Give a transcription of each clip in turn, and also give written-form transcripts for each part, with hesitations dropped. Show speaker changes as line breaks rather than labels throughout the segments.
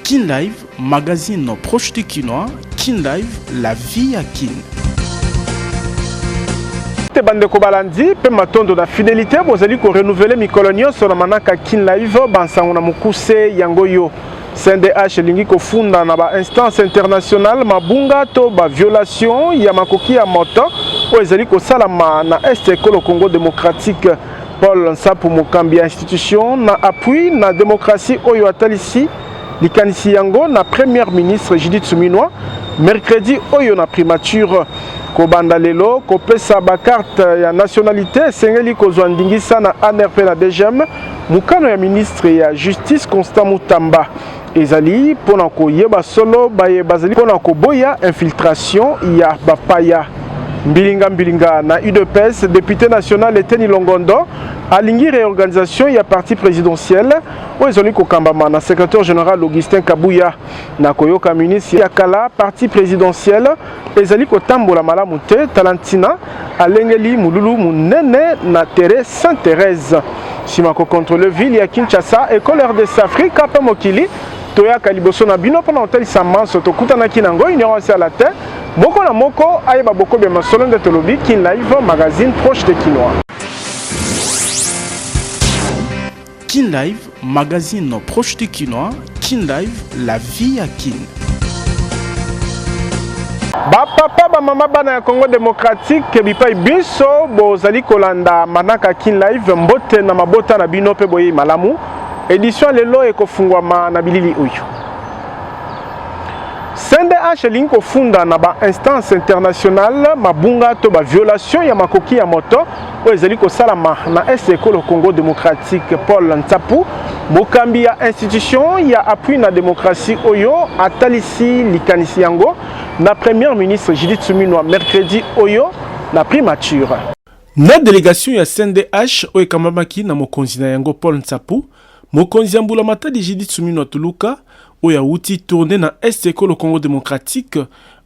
Kin Live, magazine proche du Kinois. Kin Live, la vie à Kin.
Bande ko balandi pe matondo na fidélité bozali ko renouveler mikolonio sur la manaka Kin Live bansango na mukuse yango yo CNDH lingi ko funda na ba instance internationale mabunga to ba violation ya makoki ya moto o ezali ko salama na Est Colo Congo démocratique. Paul Nsapu Mokambi institution na appui na démocratie oyo atalisi likanisi yango na premier ministre Judith Suminwa mercredi oyo na primature kobanda lelo kopesa ba carte ya nationalité sengeli kozwa ndingisa na ANRP na DGM mukano ya ministre ya justice Constant Mutamba ezali pona koyeba solo baye bazali pona koboya infiltration ya bapaya mbilinga na UDPS député national Eteni Longondo alingi réorganisation ya parti présidentiel o ezali kokambama na secrétaire général Augustin Kabuya na koyoka ministre ya kala parti présidentiel ezali kotambola malamu te talantina alengeli mululu munene na terre Sainte-Thérèse simako contrôle ville ya Kinshasa école RDC Afrique pa mokili toyaka liboso na bino pona otalisa manso tokutanaki nango ignorance à la terre moko na moko ayeba boko bia masolo nde tolobi Kin Live magazine proche de Kinois.
Kin Live, magazine proche du Kinois. Kin Live, la vie à Kin.
Ba papa ba mama bana ya Congo démocratique bipai biso bozali kolanda manaka Kin Live mbote na mabota na bino pe boye malamu édition lelo ekofungwama na bilili oyo CNDH linko funda na ba instance internationale mabunga to ba violation ya makoki ya moto o ezali ko salama na Est Colo Congo démocratique. Paul Nsapu Mokambi ya institution ya appui na démocratie oyo atalisi likanisi yango na premier ministre Judith Suminwa mercredi oyo na primature.
Na délégation ya CNDH o ekamamaki na mokonzi na yango Paul Nsapu mokonzi mbula matadi Judith Suminwa tuluka oya uti tourné na Est Colo Congo démocratique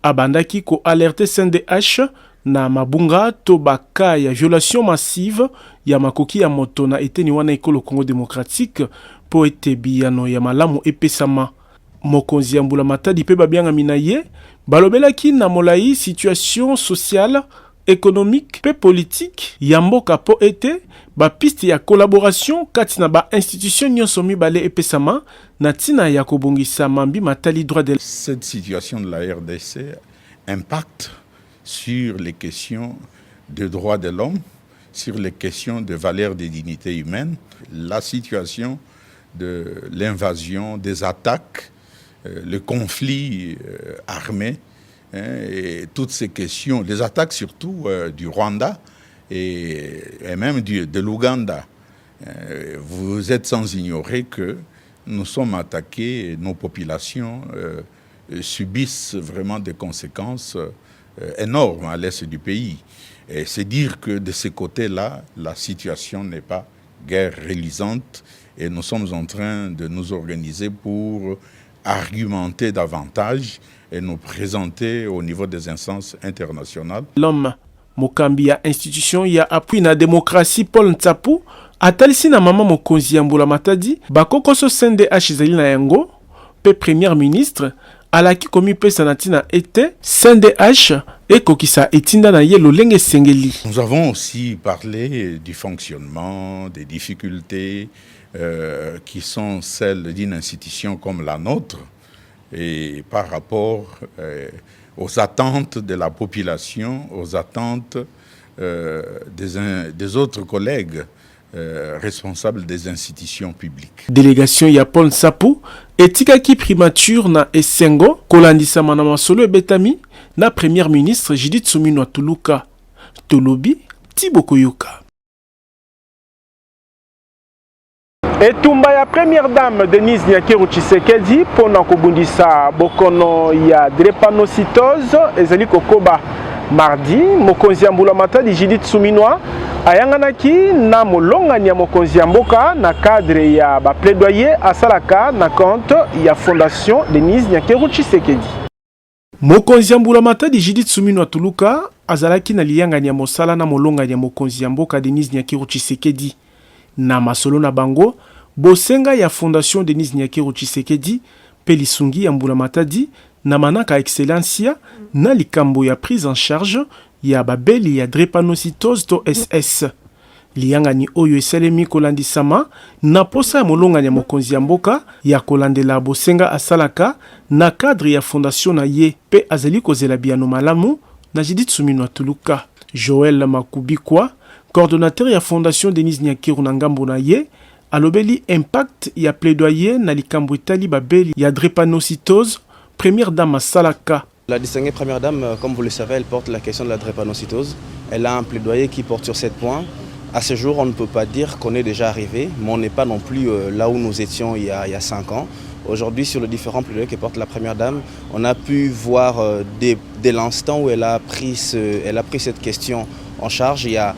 abandaki ko alerter CNDH na mabunga to baka ya violation massive ya makoki ya moto na eteni wana Colo Congo démocratique po ete biyano ya malamu epesama mokonzi ya mbula matadi pe babianga minaye balobelaki na molai situation sociale économique pe politique ya mboka po ete ba piste ya collaboration kati na ba institution nyonso mibale epesama na tina ya kobongisa mambi matali droit de
cette situation de la RDC impacte sur les questions de droits de l'homme, sur les questions de valeurs de dignité humaine, la situation de l'invasion, des attaques, le conflit armé, et toutes ces questions, les attaques surtout du Rwanda et même de l'Ouganda. Vous êtes sans ignorer que nous sommes attaqués, nos populations subissent vraiment des conséquences énormes à l'est du pays. Et c'est dire que de ce côté-là, la situation n'est pas guère reluisante et nous sommes en train de nous organiser pour argumenter davantage et nous présenter au niveau des instances internationales.
L'homme Mokambi ya institution ya appui na démocratie Paul Nsapu atalisi na mama mokonzi ya mbula matadi bakokoso CNDH ezali na yango pe premier ministre alaki komi pesa na tina ete CNDH ekokisa etinda na ye lolenge sengeli.
Nous avons aussi parlé du fonctionnement, des difficultés qui sont celles d'une institution comme la nôtre et par rapport aux attentes de la population, aux attentes des autres collègues responsables des institutions publiques.
Délégation ya Paul Nsapu etikaki primature na esengo kolandisama na masolo ebetami na premier ministre Judith Suminwa tuluka tolobi Tibokoyoka.
Etumba ya première dame Denise Nyakeru Tshisekedi pona kobundisa bokono ya drépanocytose ezali kokoba mardi mokonzi ya mbula matadi Judith Suminwa ayanganaki na molongani ya mokonzi ya mboka na cadre ya ba plaidoyer asalaka na compte ya fondation Denise Nyakeru Tshisekedi.
Mokonzi ya mbula matadi Judith Suminwa tuluka azalaki na liyangani ya mosala na molongani ya mokonzi ya mboka Denise Nyakeru Tshisekedi. Na masolo na bango bosenga ya fondation Denise Nyakeru Tshisekedi pe lisungi ya Mbula Matadi na manaka excellencia na likambo ya prise en charge ya babeli ya drépanocytose to SS. Liyangani oyo esalemi kolandisama na posa ya molongani ya mokonzi ya mboka ya kolandela bosenga asalaka na cadre ya fondation na ye pe azali kozela biano malamu na Judith Suminwa Tuluka. Joël Makubikwa, coordonnateur ya fondation Denise Nyakiru na ngambo na ye, alobeli impact ya plaidoyer na likambo etali babeli ya drépanocytose, première dame asalaka.
La distinguée première dame, comme vous le savez, elle porte la question de la drépanocytose. Elle a un plaidoyer qui porte sur 7 points. À ce jour, on ne peut pas dire qu'on est déjà arrivé, mais on n'est pas non plus là où nous étions il y a 5 ans. Aujourd'hui, sur les différents plaidoyers que porte la première dame, on a pu voir dès l'instant où elle a pris cette question en charge. Il y a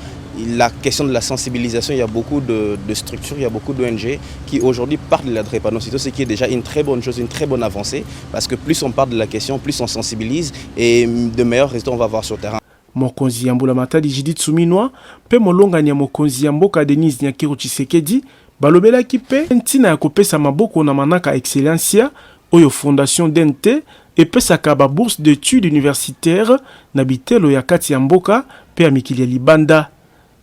la question de la sensibilisation, il y a beaucoup de structures, il y a beaucoup d'ONG qui aujourd'hui parlent de la drépanocytose, ce qui est déjà une très bonne chose, une très bonne avancée, parce que plus on parle de la question, plus on sensibilise et de meilleurs résultats on va avoir sur le terrain.
Mokonzi ya Mbula Matadi Judith Suminwa pe molongani ya mokonzi ya mboka Denise Nyakiru Tshisekedi balobelaki pe ntina ya kopesa maboko na manaka excellencia oyo fondation DNT epesaka ba bourse d'études universitaires na bitelo ya kati ya mboka pe ya mikili ya libanda.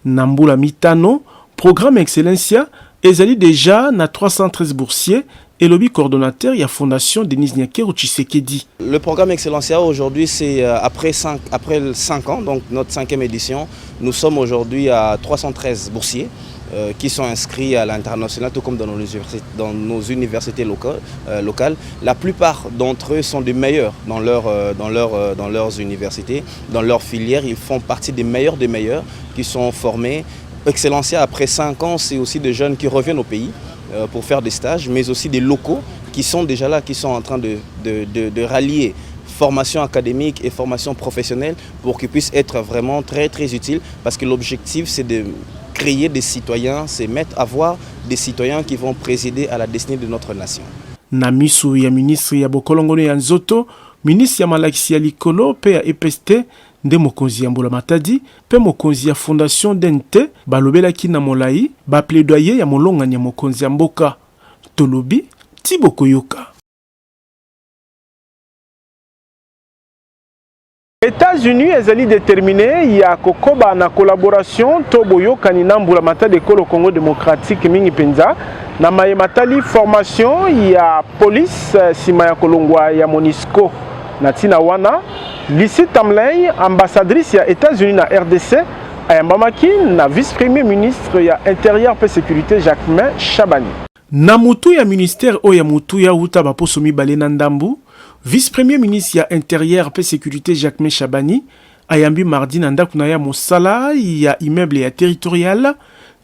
Na mbula mitano programme excellencia ezali déjà na 313 boursiers et lobby coordonnateur ya fondation Denise Nyakiru Tshisekedi.
Le programme Excellencia aujourd'hui c'est après 5 ans, donc notre 5e édition, nous sommes aujourd'hui à 313 boursiers qui sont inscrits à l'international tout comme dans nos universités locales. La plupart d'entre eux sont des meilleurs dans leurs universités, dans leurs filières. Ils font partie des meilleurs qui sont formés. Excellencia après 5 ans, c'est aussi des jeunes qui reviennent au pays pour faire des stages, mais aussi des locaux qui sont déjà là, qui sont en train de rallier formation académique et formation professionnelle pour qu'ils puissent être vraiment très très utiles, parce que l'objectif c'est de créer des citoyens, c'est avoir des citoyens qui vont présider à la destinée de notre nation.
Namisu ya ministre ya Bokolongono ya Nzoto, ministre ya Malakisi ya Likolo pe ya EPST nde mokonzi ya Mbula Matadi pe mokonzi ya fondation DNT balobelaki na molai ba plaidoyer ya molongani ya mokonzi ya mboka tolobi Tiboko Yoka.
États-Unis ezali déterminé ya kokoba na collaboration to boyokani na Mbula Matadi ekolo Congo démocratique mingi penza na mayematali formation ya police sima ya kolongwa ya MONUSCO na tina wana Lucie Tamley, ambassadrice ya États-Unis na RDC, ayambamaki na vice-premier ministre ya intérieur et sécurité Jacquemain Chabani.
Na mutu ya ministère o ya mutu ya uta baposo mibale na ndambu, vice-premier ministre ya intérieur et sécurité Jacquemain Chabani ayambi mardi na ndaku na ya mosala ya immeuble ya territorial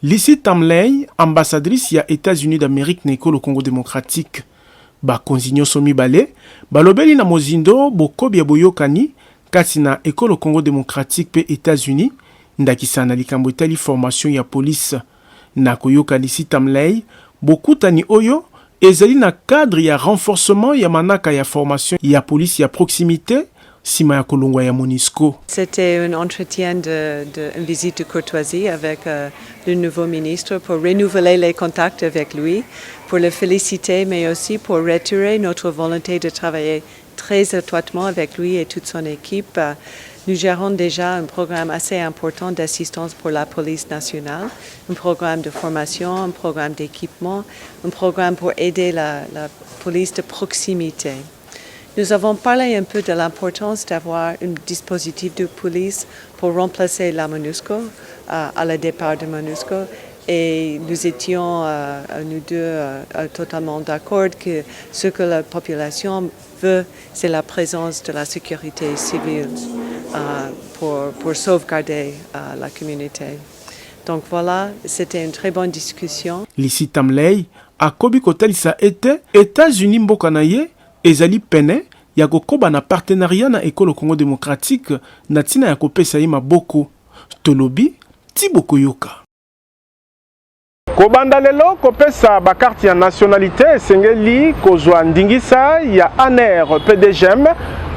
Lucie Tamley, ambassadrice ya États-Unis d'Amérique na ekolo Congo démocratique. Bakonzi nyonso mibale balobeli na mozindo bokobi ya boyokani kati na ekolo Congo démocratique pe États-Unis ndakisa na likambo etali formation ya police na koyoka Lucie Tamley bokutani oyo ezali na cadre ya renforcement ya manaka ya formation ya police ya proximité sima ya kolongwa ya MONUSCO.
C'était un entretien une visite de courtoisie avec le nouveau ministre pour renouveler les contacts avec lui, pour le féliciter, mais aussi pour réitérer notre volonté de travailler très étroitement avec lui et toute son équipe. Nous gérons déjà un programme assez important d'assistance pour la police nationale, un programme de formation, un programme d'équipement, un programme pour aider la police de proximité. Nous avons parlé un peu de l'importance d'avoir un dispositif de police pour remplacer la MONUSCO à le départ de MONUSCO et nous étions, nous deux, totalement d'accord que ce que la population veut, c'est la présence de la sécurité civile pour sauvegarder la communauté. Donc voilà, c'était une très bonne discussion.
Lucie Tamley, akobi kotalisa ete États-Unis mboka na ye ezali pene ya kokoba na partenariat na ekolo Congo démocratique na tina ya kopesa ye maboko tolobi Tiboko Yoka.
Kobanda lelo kopesa bakarte ya nationalité esengeli kozwa ndingisa ya ANR PDGM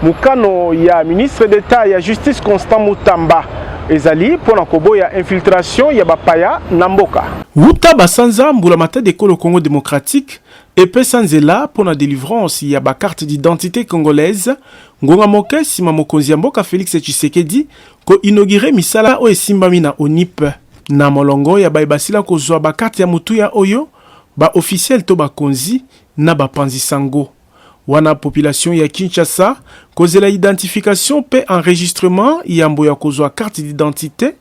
mukano ya ministre d'État ya justice Constant Mutamba ezali pona koboya infiltration ya bapaya na mboka.
Wuta basanza mbula matadi ekolo Congo démocratique epesa nzela pona délivrance ya ba carte d'identité congolaise ngonga moke sima mokonzi ya mboka Félix Tshisekedi ko inauguré misala o esimbami na ONIP na molongo ya baibasila kozwa ba carte ya mutu ya oyo ba officiel to bakonzi na bapanzi sango. Wana population ya Kinshasa kozela identification pe enregistrement yambo ya kozwa carte d'identité,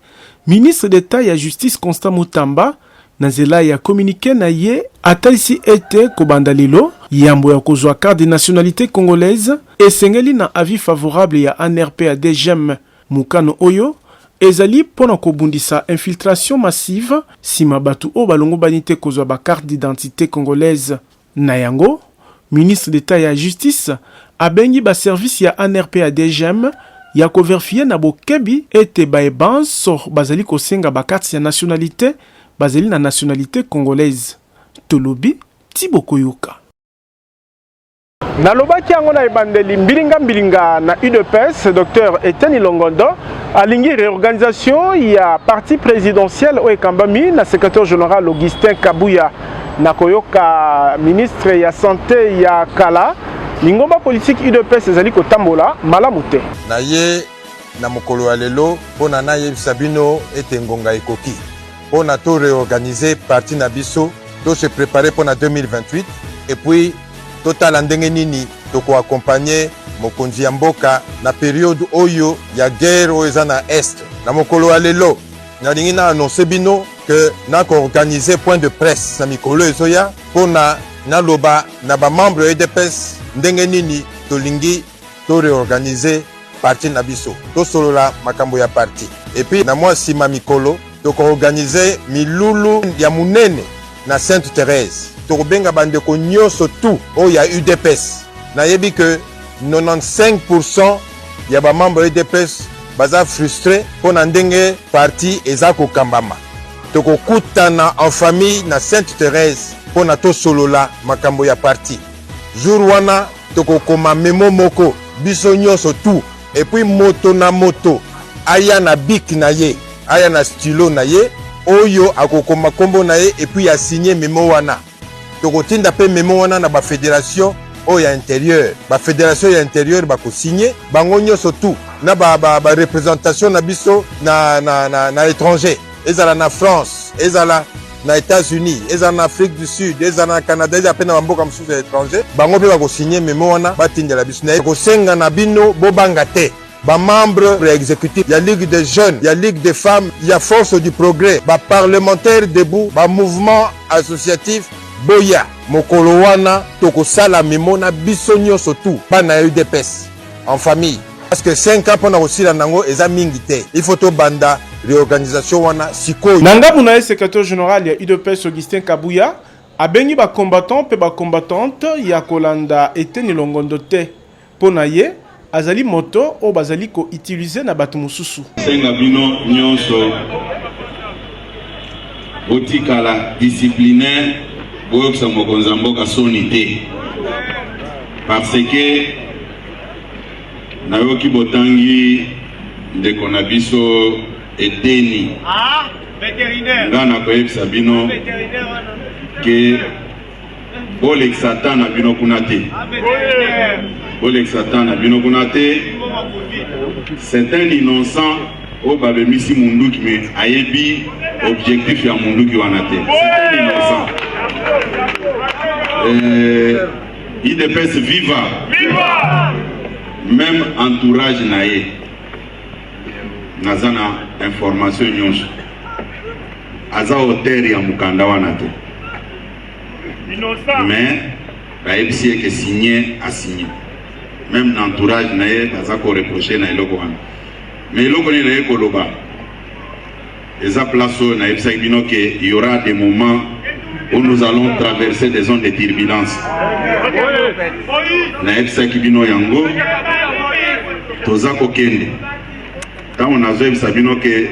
ministre d'État ya justice Constant Mutamba na nzela ya communiqué na ye atalisi ete kobanda lelo yambo ya kozwa carte de nationalité congolaise esengeli na avis favorable ya ANRP ya DGM mukano oyo ezali pona kobundisa infiltration massive sima batu o balongo banite kozwa ba carte d'identité congolaise na yango. Ministre d'État ya justice abengi ba service ya ANRP ya DGM ya koverifie na bokebi ete baebanso bazali kosenga ba carte ya nationalité bazali na nationalité congolaise. Tolobi Tiboko Yoka.
Nalobaki yango na ebandeli mbilinga na UDPS Dr Etienne Longondo alingi réorganisation ya parti présidentiel o ekambami na secrétaire général Augustin Kabuya na koyoka ministre ya santé ya kala lingomba politique UDPS ezali kotambola malamu te.
Na ye na mokolo ya lelo pona na yebisa bino ete ngonga ekoki pona to réorganiser parti na biso to se préparer pona 2028 et puis total ndenge nini toko accompagner mokonzi ya mboka na période oyo ya guerre oyo eza na est na mokolo ya lelo nalingi na annonce bino que na ko organiser point de presse na mikolo ezoya pona na loba na ba membre EDPS ndenge nini tolingi to réorganiser parti na biso to solola makambo ya parti et puis na mwa sima mikolo toko organiser milulu ya munene na Sainte Thérèse tokobenga bandeko nyonso tout oyo ya UDPS nayebi que 95% ya ba membre EDPS baza frustré pona ndenge parti eza kokambama tokokutana en famille na Sainte Thérèse pona to solola makambo ya parti jour wana tokokoma memo moko biso nyonso tout et puis moto na moto aya na bic na ye aya na stylo na ye oyo akokoma kombo na ye et puis a signé memo wana tokotinda pe memo wana na ba fédération o ya intérieur ba fédération ya intérieur ba ko signer bango nyonso tout na ba représentation na biso na étranger ezala na France ezala na États-Unis ezala na Afrique du Sud ezala na Canada ezala pe na mboka mosusu ya étranger bango pe ba ko signer memo wana batindela biso na ko senga na bino bobanga te ba membre exécutif ya Ligue des jeunes ya Ligue des femmes ya Force du progrès ba parlementaire debout ba mouvement associatif boya mokolo wana tokosala memo na biso nyonso tout bana UDPS en famille parce que 5 ans pona kosila nango eza mingi te il faut to banda réorganisation wana sikoyo
nangabu na secrétaire général ya UDPS Augustin Kabuya abengi ba combattant pe ba combattante ya kolanda Etienne Longondo te pona ye azali moto o bazali ko utiliser na batu mususu
senga bino nyonso botikala disciplinaire boyokisa mokonzi ya mboka soni te parce que nayoki botangi ndeko na biso Etienne nga nakoyebisa bino ke bolekisa ta na bino kuna te bolekisa ta na bino kuna te c'est un innocent o babemisi munduki me ayebi objectif ya munduki wana te c'est un innocent IDPS viva même entourage na ye nazana information nyonso aza auteur ya mukanda wana te mais bayebisi eke signé a signé même l'entourage na ye aza ko reprocher na eloko wana mais eloko ni na ye koloba eza place oyo nayebisaki bino ke y aura des moments où nous allons traverser des zones de turbulence nayebisaki bino yango toza kokende ntango nazoyebisa bino ke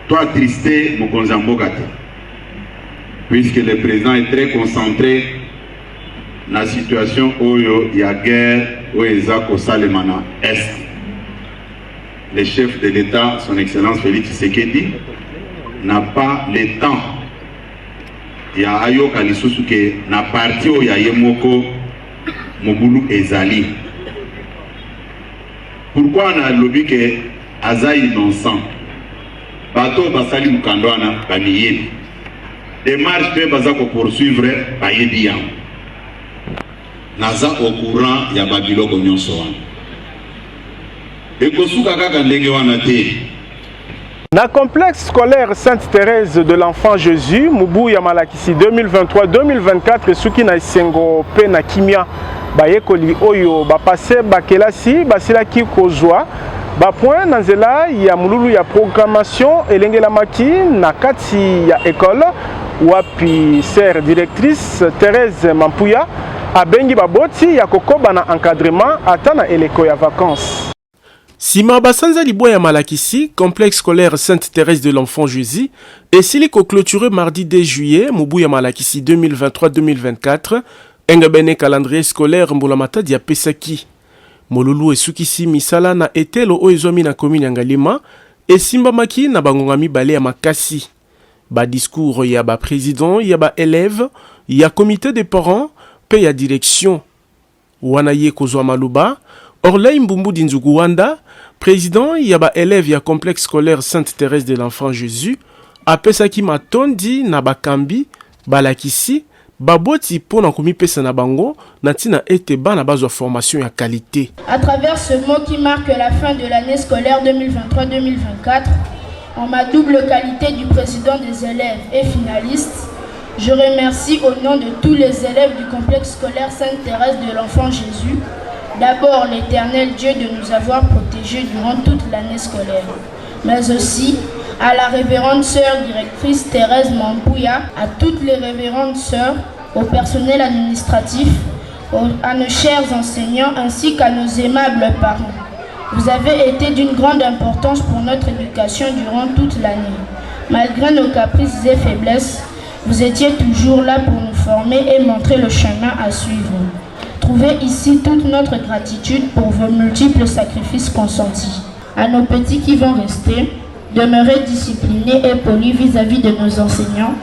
to attriste mokonzi ya mboka te puisque le président est très concentré na situation oyo ya guerre oyo eza kosalema na est le chef de l'État, son Excellence Félix Tshisekedi, n'a pas le temps. Il y a ayoka lisusu ke na parti o ya yemoko mobulu ezali. Pourquoi on a lobby que aza innocent? Bato basali mukandwana baniyebi. Démarche pe baza ko poursuivre bayebi yango. Naza au courant ya babiloko nyonso wana. Ekosuka kaka ndenge wana te.
Na complexe scolaire Sainte-Thérèse de l'Enfant Jésus, Mubu ya Malakisi 2023-2024, suki na isengo pe na kimia bayekoli oyo bapase bakelasi basilaki kozwa bapoint na nzela ya mululu ya programmation elengelamaki na kati ya école wapi sœur directrice Thérèse Mampuya abengi baboti ya kokoba na encadrement ata na eleko ya vacances.
Sima basanza libwa ya Malakisi, complexe scolaire Sainte-Thérèse de l'Enfant Jésus, et siliko clôturé mardi 2 juillet, Mubu ya Malakisi 2023-2024, engabene calendrier scolaire Mbolamata dia Pesaki. Molulu esukisi misala na etelo o ezomi na commune Ngalima, et simba maki na bangongami bale ya Makasi. Ba discours ya ba président, ya ba élève, ya comité des parents, pe ya direction. Wanaye kozwa maluba, Orley Mbumbu Dinzugu Wanda, président yaba élève ya complexe scolaire Sainte-Thérèse de l'Enfant Jésus, apesaki matondi na bakambi, balakisi, baboti pona komi pesa na bango, natina ete bana bazwa formation ya qualité.
À travers ce mot qui marque la fin de l'année scolaire 2023-2024, en ma double qualité du président des élèves et finaliste, je remercie au nom de tous les élèves du complexe scolaire Sainte-Thérèse de l'Enfant Jésus, d'abord l'Éternel Dieu de nous avoir protégés durant toute l'année scolaire, mais aussi à la révérende sœur directrice Thérèse Mampuya, à toutes les révérendes sœurs, au personnel administratif, à nos chers enseignants ainsi qu'à nos aimables parents. Vous avez été d'une grande importance pour notre éducation durant toute l'année. Malgré nos caprices et faiblesses, vous étiez toujours là pour nous former et montrer le chemin à suivre. Trouvez ici toute notre gratitude pour vos multiples sacrifices consentis. À nos petits qui vont rester, demeurez disciplinés et polis vis-à-vis de nos enseignants,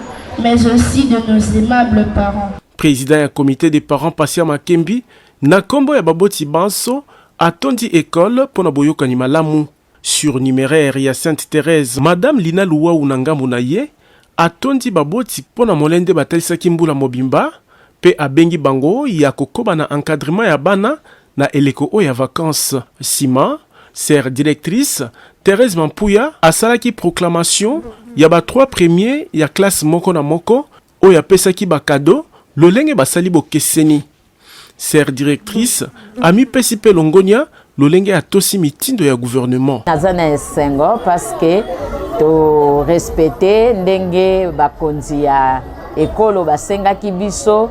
mais aussi de nos aimables parents.
Président du comité des parents Passia Makembi, na kombo ya baboti banso, atondi école pona boyokani malamu. Surnuméraire ya Sainte-Thérèse, Madame Lina Luwa Unangambu na ye, atondi baboti pona molende batalisaki mbula mobimba, pe abengi bango ya kokoba na encadrement ya bana na eleko o ya vacances. Sima, sœur directrice Thérèse Mampuya asalaki proclamation ya ba 3 premiers ya classe moko na moko o ya pesaki ba cadeau lolenge basali bokeseni. Sœur directrice ami pesi pe longonia lolenge atosi mitindo ya gouvernement.
Nazana esengo parce que to respecter ndenge bakonzi ya ekolo basengaki biso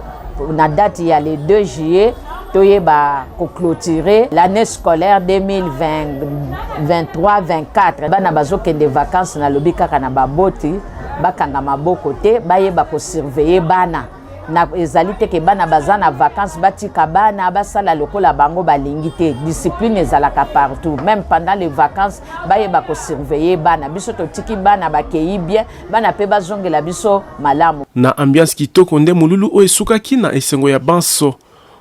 na date ya le 2 juillet toyeba ko clôturer l'année scolaire 2023-24. Bana bazokende vacances na lobi kaka na baboti bakanga maboko te bayeba ko surveiller bana na ezali te ke bana bazana vacances batika bana basala lokola bango balingi te. Discipline ezalaka partout, même pendant les vacances bayeba ko surveiller bana biso totiki bana bakei bien bana pe bazongela biso malamu.
Na ambiance kitoko nde mululu o esukaki na esengo ya banso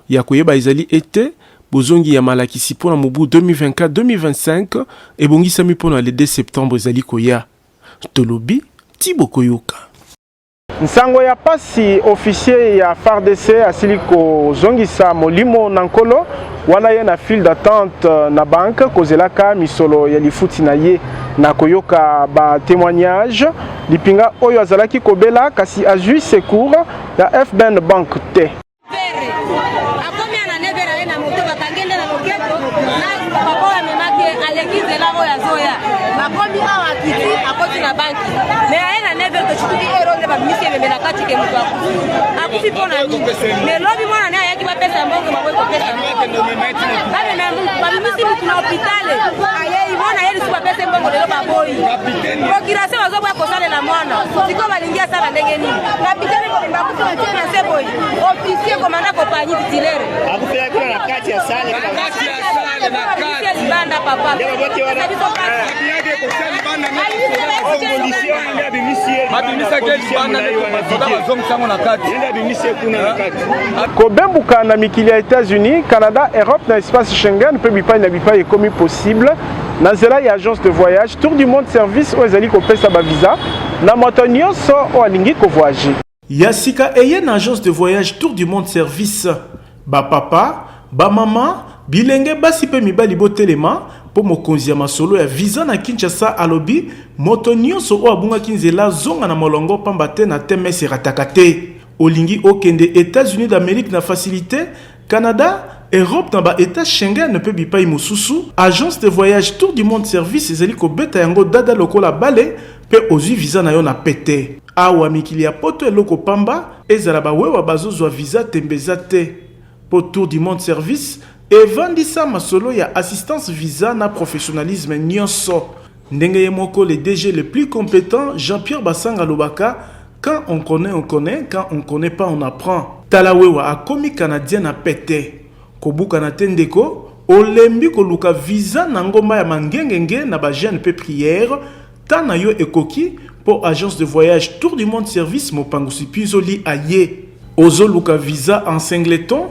ya koyeba ezali ete bozongi ya Malakisi pona mubu 2024-2025 ebongisami pona le 2 septembre ezali koya. Tolobi Tibo Koyoka.
Nsango ya pasi officier ya FARDC asiliko zongisa molimo nankolo wana ye na file d'attente na banque kozelaka misolo ya lifuti na ye na koyoka ba témoignage lipinga oyo azalaki kobela kasi azui secours ya FBN Bank te.
Na banki mais aena never to chukuti eronde ba misi memela kati ke mtu akufi pona ni mais lobi mwana naye yaki ba pesa mbongo maboko pesa bale na ba misi mtu na hospital aye ibona yeli si ba pesa mbongo lelo ba boy procurase wazo kwa kosale na mwana siko balingia sana ndenge nini kapitani ko mbaku kwa tena seboy officier komanda compagnie titulaire akufi yakuna na kati ya sale
Kobembuka na mikili ya États-Unis, Canada, Europe na espace Schengen peut bipa na bipa comme possible. Na zela ya agence de voyage Tour du monde service ou ezali ko pesa ba visa na moto nyonso o alingi ko voyager.
Yasika eye na agence de voyage Tour du monde service. Ba papa, ba mama, bilenge basi pe mibali botelema po mokonzi ya masolo ya visa na Kinshasa alobi moto nyonso o abunga kinzela zonga na molongo pamba te na TMS ratakate. Olingi okende États-Unis d'Amérique na facilité, Canada, Europe na ba état Schengen ne peut bipa imususu. Agence de voyage Tour du monde service ezali ko beta yango dada lokola bale pe ozwi visa na yo na pete. Awa mikili ya poto eloko pamba ezala ba wewa bazozwa visa tembeza te. Po Tour du monde service evandisa masolo ya assistance visa na professionnalisme nyonso. Ndenge ye moko le DG le plus compétent Jean-Pierre Basanga Lobaka. Quand on connaît, quand on connaît pas, on apprend. Talawewa a komi canadien na pete. Kobuka na tendeko, olembi koluka visa na ngomba ya mangengenge na ba jeune pe prière, tana yo ekoki pour agence de voyage Tour du monde service mopangusi pizoli aye. Ozo luka visa en singleton,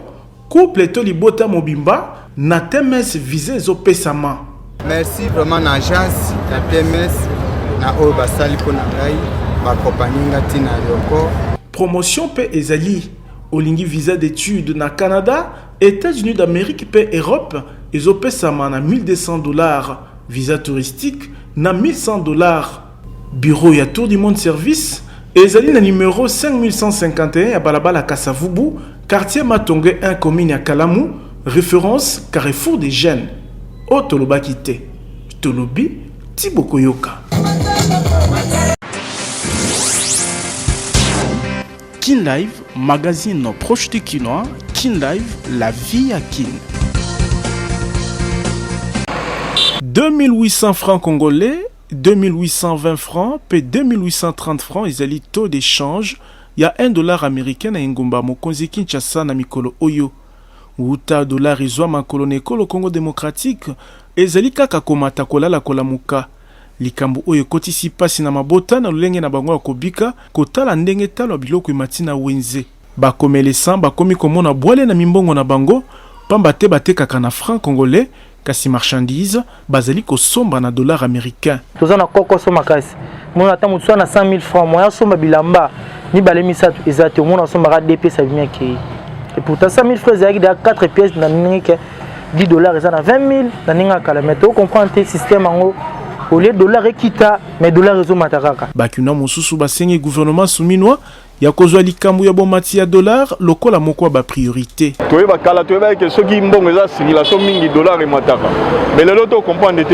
couple to libota mobimba, na TMS visa zo pesama.
Merci vraiment na agence la TMS na oba sali pona ngai.
Promotion pe ezali olingi visa d'études na Canada, États-Unis d'Amérique pe Europe ezopesama na $1,200, visa touristique na $1,100. Bureau ya Tour du monde service ezali na numéro 5151 ya balabala Kasavubu, quartier Matonge 1 commune ya Kalamu, référence Carrefour des Jeunes. O tolobaki te. Tolobi Tibokoyoka. Kin Live, magazine proche de Kinois. Kin Live, la vie à Kin. 2800 francs congolais, 2820 francs, puis 2830 francs, ils allaient taux d'échange. Il y a $1 américain à Ngomba, Mokonzi Kinshasa na mikolo Oyo. Uta dollar izwa makolo nekolo Congo démocratique, ezali kaka komata kolala kolamuka. Likambo oyo kotisi pasi na mabota na lulenge na bango ya kobika kotala ndenge talo biloko imatina wenze. Bakomele san bakomi komona boile na mimbongo na bango pamba te batekaka na franc congolais kasi marchandise bazali kosomba na dollar américain.
Toza na koko soma kasi. Mona ta mutsu na 100,000 francs moya somba bilamba ni balemi satu ezate mona somba ka DP sa vient ki. Et pourtant 100,000 francs ezaki de 4 pièces na ninga $10 eza na 20,000 na ninga kala meto comprendre te système ango. Au lieu de dollar ekita mais dollar rezo matakaka.
Bakuna mususu basengi gouvernement souminois ya kozwa likambu ya bomati ya dollar lokola moko ba priorité.
Toyeba kala toyeba ke soki mbongo eza circulation mingi dollar emataka. Mais lelo to comprendre te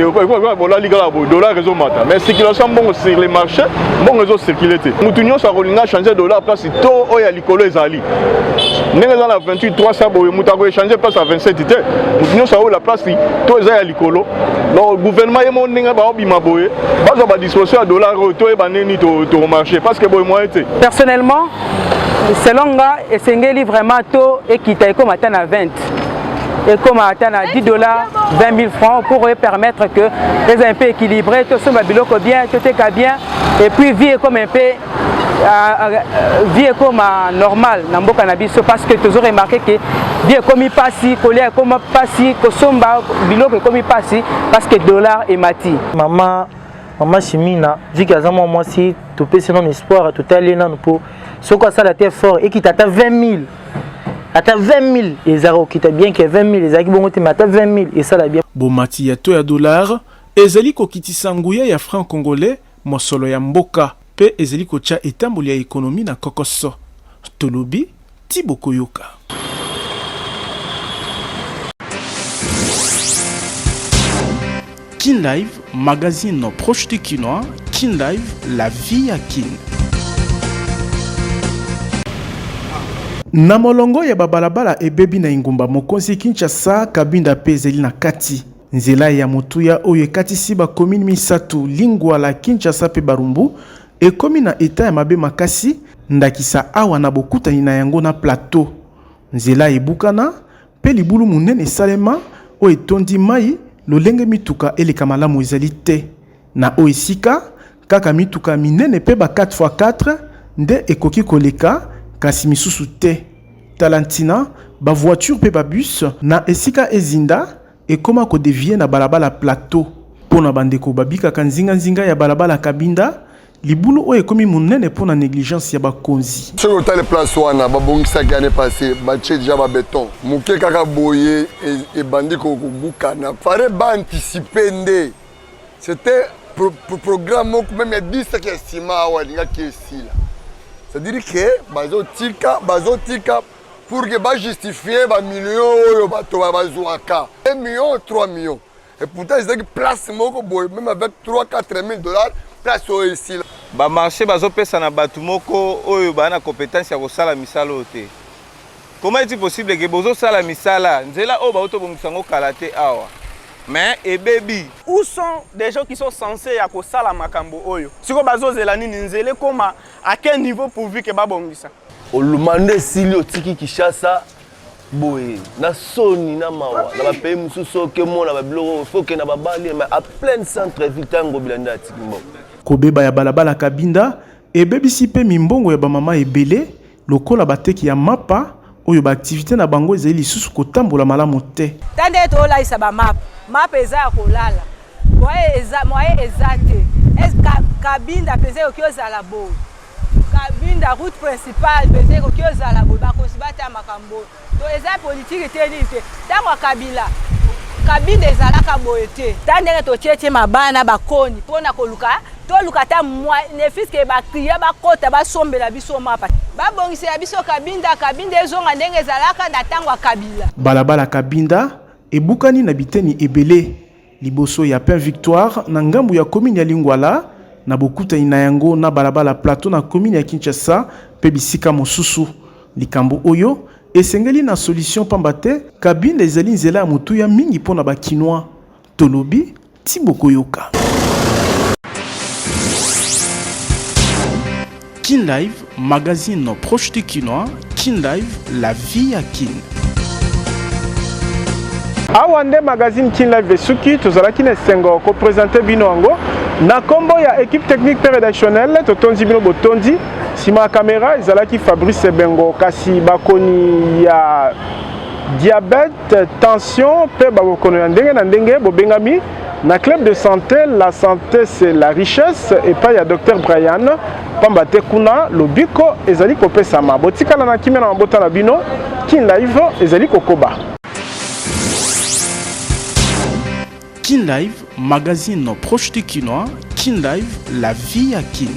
bola ligala bo dollar rezo mata. Mais circulation mbongo sur les marchés, mbongo rezo circuler te. Mutu nyonso akolinga changer dollar place to oya likolo ezali. Ndenge za na 28 300 boye mutu ako changer place à 27 te. Mutu nyonso o la place to eza ya likolo. Donc gouvernement yemo ndenge ba obima boye, bazo ba disposition ya dollar to e baneni to marché parce que boye moyen te.
Personnellement selon moi, c'est vraiment tôt et qui t'a comme atteint à 20 et comme atteint à $10, 20 000 francs pour permettre que les un peu équilibrés, tout ce biloko bien, tout est bien et puis vivre comme un peu vie comme normal dans le cannabis parce que toujours remarqué que vie comme il passe, colère comme passe, que somba biloko comme il passe parce que dollar est mati.
Maman Chimina, vu qu'à moi si tu peux sinon espoir, tout aller dans pour ce quoi ça la terre fort et qui t'attend 20 000. Attends 20 000 et zaro qui t'a bien que 20 000 les aki bon tu m'attends 20 000 et ça la bien.
Bon mati ya to ya dollar, ezali ko kitisa nguya ya franc congolais, mosolo ya mboka, pe ezali ko cha etamboli ya économie na kokoso. Tolobi Tibokoyoka. Kin Live, magazine proche de Kinois. Kin Live, la vie à Kin. Na molongo ya babalabala ebebi na ingumba mokonzi Kinshasa kabinda pe ezeli na kati. Nzela ya motuya oyo ekatisi ba commune misatu Lingwala Kinshasa pe Barumbu ekomi na eta ya mabe makasi ndakisa awa na bokutani na yango na plateau. Nzela ebukana pe libulu munene salema o etondi mai lolenge mituka eleka malamu ezali te na o esika kaka mituka minene pe ba 4x4 nde ekoki koleka kasi misusu te talantina ba voiture pe ba bus na esika ezinda ekoma ko dévier na balabala plateau pona bandeko babika kanzinga ya balabala Kabinda libulu o ekomi munene pona négligence ya bakonzi.
Sur le les places wana babongisa qui année passée bache déjà ba béton muke kaka boye et bandi ko buka na fare ba anticiper nde c'était programme même il y a 10 qui estima walinga qui esila c'est-à-dire que bazotika pour que ba justifier ba millions yo bato bazouaka 1 million 3 millions et pourtant c'est que place moko boye même avec 3-4 000 dollars place au ici
ba marché bazopesa na bato moko oyo ba na compétence ya kosala misala ote. Comment est-il possible que bozo sala misala nzela o ba otobongisa ngo kalate awa mais et baby
où sont des gens qui sont censés ya kosala makambo oyo siko bazozela nini nzele koma à quel niveau pourvu que babongisa
olumande sili otiki Kishasa boye na soni na mawa na ba pays mususu ke mona ba biloko faut que na ba bali mais à plein centre ville tango bilanda tikimbo
kobeba ya balabala Kabinda ebebisi pe mimbongo ya bamama ebele lokola bateki ya mapa oyo ba activité na bango ezali lisusu kotambola malamu te
tande tola isa ba mapa eza ya kolala moye eza te Kabinda peze okiozala bo Kabinda route principale peze okiozala bo bakosibata makambo to eza politique te ni te tango Kabinda ezalaka boye te tandenge totiete mabana bakoni pona koluka toluka ta ne fiske bakria bakota basombela biso mapa babongisa ya biso Kabinda ezonga ndenge ezalaka na tango ya Kabila
balabala Kabinda ebukani na biteni ebele liboso ya Pain Victoire na ngambu ya commune ya Lingwala na bokuta ina yango na balabala plateau na commune ya Kinshasa pe bisika mosusu likambo oyo esengeli na solution pambate Kabinda ezali nzela ya mutu ya mingi pona bakinois tolobi tibokoyoka Kin Live, magazine proche du Kinois. Kin Live, la vie à Kin.
Awande magazine Kin Live Vesuki, tozalaki na sengo ko présenter bino ango na kombo ya équipe technique rédactionnelle totonzi bino botondi sima caméra ezalaki Fabrice Bengo kasi bakoni ya diabète, tension pe bakono ya ndenge na ndenge bobengami na club de santé. La santé c'est la richesse et pas ya Dr Brian pambate kuna lobiko ezali kopesama botikala na kimena mabota na bino Kin Live ezali kokoba.
Kin Live, magazine proche du Kinois. Kin Live, la vie à Kin.